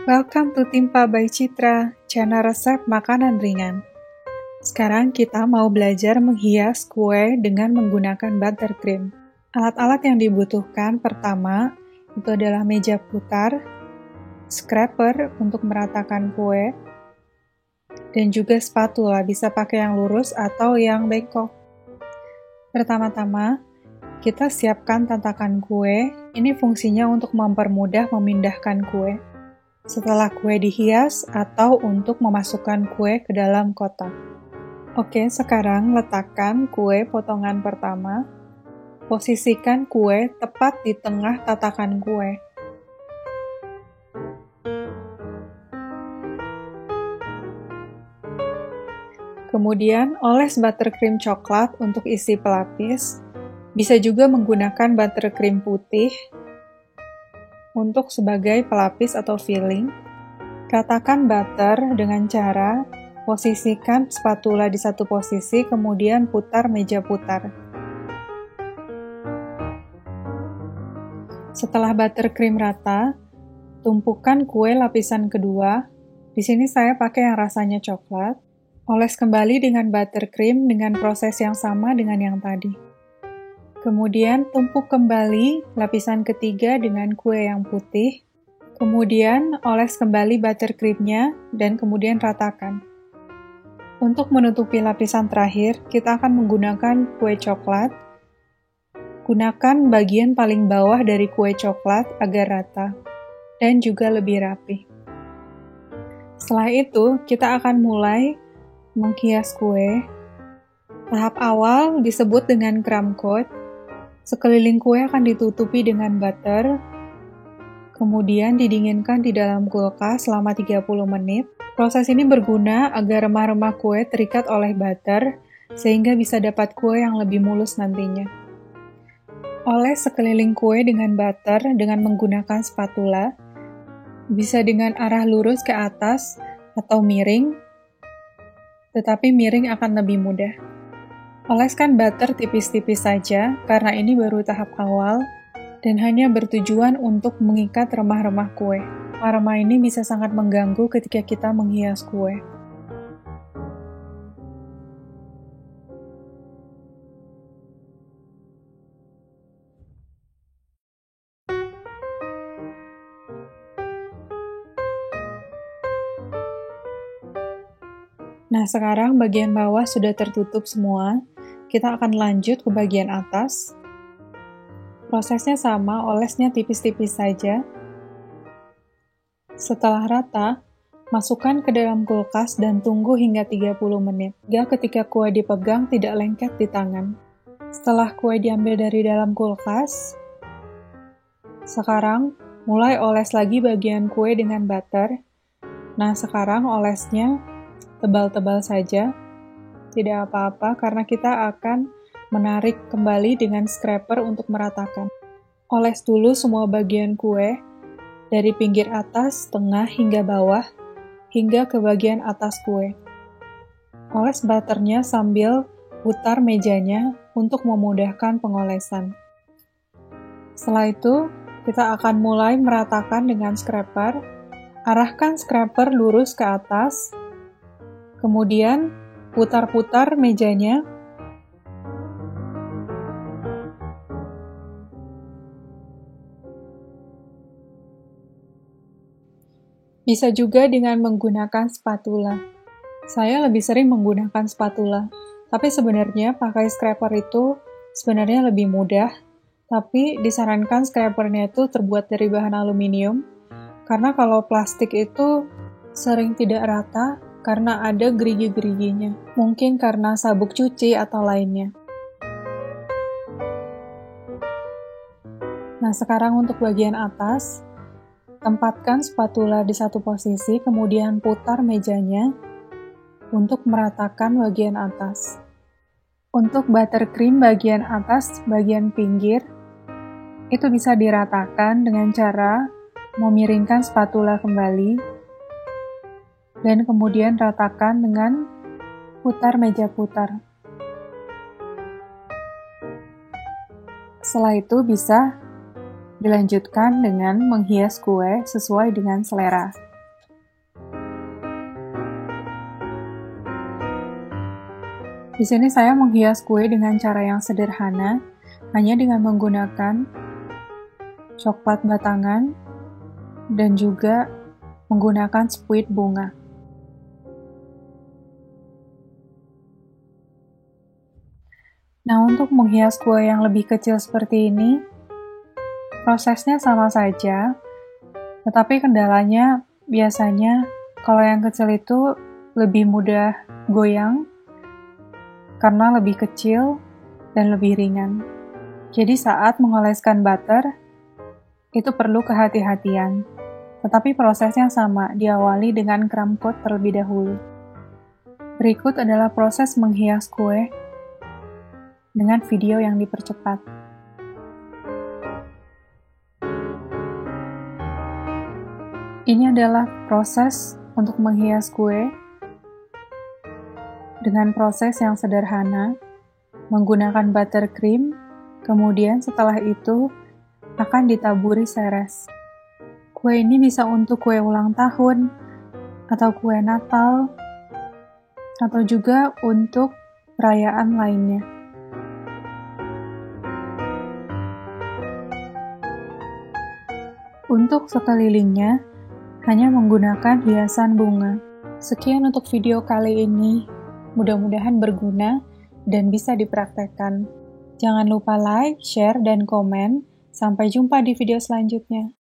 Welcome to Timpa by Citra, channel resep makanan ringan. Sekarang kita mau belajar menghias kue dengan menggunakan buttercream. Alat-alat yang dibutuhkan pertama itu adalah meja putar, scraper untuk meratakan kue, dan juga spatula, bisa pakai yang lurus atau yang bengkok. Pertama-tama, kita siapkan tatakan kue. Ini fungsinya untuk mempermudah memindahkan kue setelah kue dihias atau untuk memasukkan kue ke dalam kotak. Oke, sekarang letakkan kue potongan pertama. Posisikan kue tepat di tengah tatakan kue. Kemudian, oles buttercream coklat untuk isi pelapis. Bisa juga menggunakan buttercream putih untuk sebagai pelapis atau filling. Ratakan butter dengan cara posisikan spatula di satu posisi, kemudian putar meja putar. Setelah buttercream rata, tumpukan kue lapisan kedua. Di sini saya pakai yang rasanya coklat. Oles kembali dengan buttercream dengan proses yang sama dengan yang tadi. Kemudian tumpuk kembali lapisan ketiga dengan kue yang putih. Kemudian oles kembali buttercreamnya dan kemudian ratakan. Untuk menutupi lapisan terakhir, kita akan menggunakan kue coklat. Gunakan bagian paling bawah dari kue coklat agar rata dan juga lebih rapi. Setelah itu, kita akan mulai menghias kue. Tahap awal disebut dengan crumb coat. Sekeliling kue akan ditutupi dengan butter, kemudian didinginkan di dalam kulkas selama 30 menit. Proses ini berguna agar remah-remah kue terikat oleh butter, sehingga bisa dapat kue yang lebih mulus nantinya. Oles sekeliling kue dengan butter dengan menggunakan spatula, bisa dengan arah lurus ke atas atau miring, tetapi miring akan lebih mudah. Oleskan butter tipis-tipis saja, karena ini baru tahap awal dan hanya bertujuan untuk mengikat remah-remah kue. Remah ini bisa sangat mengganggu ketika kita menghias kue. Nah, sekarang bagian bawah sudah tertutup semua. Kita akan lanjut ke bagian atas. Prosesnya sama, olesnya tipis-tipis saja. Setelah rata, masukkan ke dalam kulkas dan tunggu hingga 30 menit. Hingga ketika kue dipegang tidak lengket di tangan. Setelah kue diambil dari dalam kulkas, sekarang mulai oles lagi bagian kue dengan butter. Nah, sekarang olesnya tebal-tebal saja. Tidak apa-apa karena kita akan menarik kembali dengan scraper untuk meratakan. Oles dulu semua bagian kue, dari pinggir atas, tengah, hingga bawah, hingga ke bagian atas kue. Oles butternya sambil putar mejanya untuk memudahkan pengolesan. Setelah itu, kita akan mulai meratakan dengan scraper. Arahkan scraper lurus ke atas, kemudian putar-putar mejanya. Bisa juga dengan menggunakan spatula. Saya lebih sering menggunakan spatula, tapi sebenarnya pakai scraper itu sebenarnya lebih mudah, tapi disarankan scrapernya itu terbuat dari bahan aluminium, karena kalau plastik itu sering tidak rata, karena ada gerigi-geriginya. Mungkin karena sabuk cuci atau lainnya. Nah, sekarang untuk bagian atas, tempatkan spatula di satu posisi, kemudian putar mejanya untuk meratakan bagian atas. Untuk buttercream bagian atas, bagian pinggir, itu bisa diratakan dengan cara memiringkan spatula kembali, dan kemudian ratakan dengan putar meja putar. Setelah itu bisa dilanjutkan dengan menghias kue sesuai dengan selera. Di sini saya menghias kue dengan cara yang sederhana, hanya dengan menggunakan coklat batangan dan juga menggunakan sepuit bunga. Nah, untuk menghias kue yang lebih kecil seperti ini, prosesnya sama saja, tetapi kendalanya biasanya kalau yang kecil itu lebih mudah goyang karena lebih kecil dan lebih ringan. Jadi saat mengoleskan butter, itu perlu kehati-hatian. Tetapi prosesnya sama, diawali dengan crumb coat terlebih dahulu. Berikut adalah proses menghias kue dengan video yang dipercepat. Ini adalah proses untuk menghias kue dengan proses yang sederhana, menggunakan buttercream, kemudian setelah itu akan ditaburi seres. Kue ini bisa untuk kue ulang tahun, atau kue Natal, atau juga untuk perayaan lainnya. Untuk sekelilingnya, hanya menggunakan hiasan bunga. Sekian untuk video kali ini. Mudah-mudahan berguna dan bisa dipraktekkan. Jangan lupa like, share, dan komen. Sampai jumpa di video selanjutnya.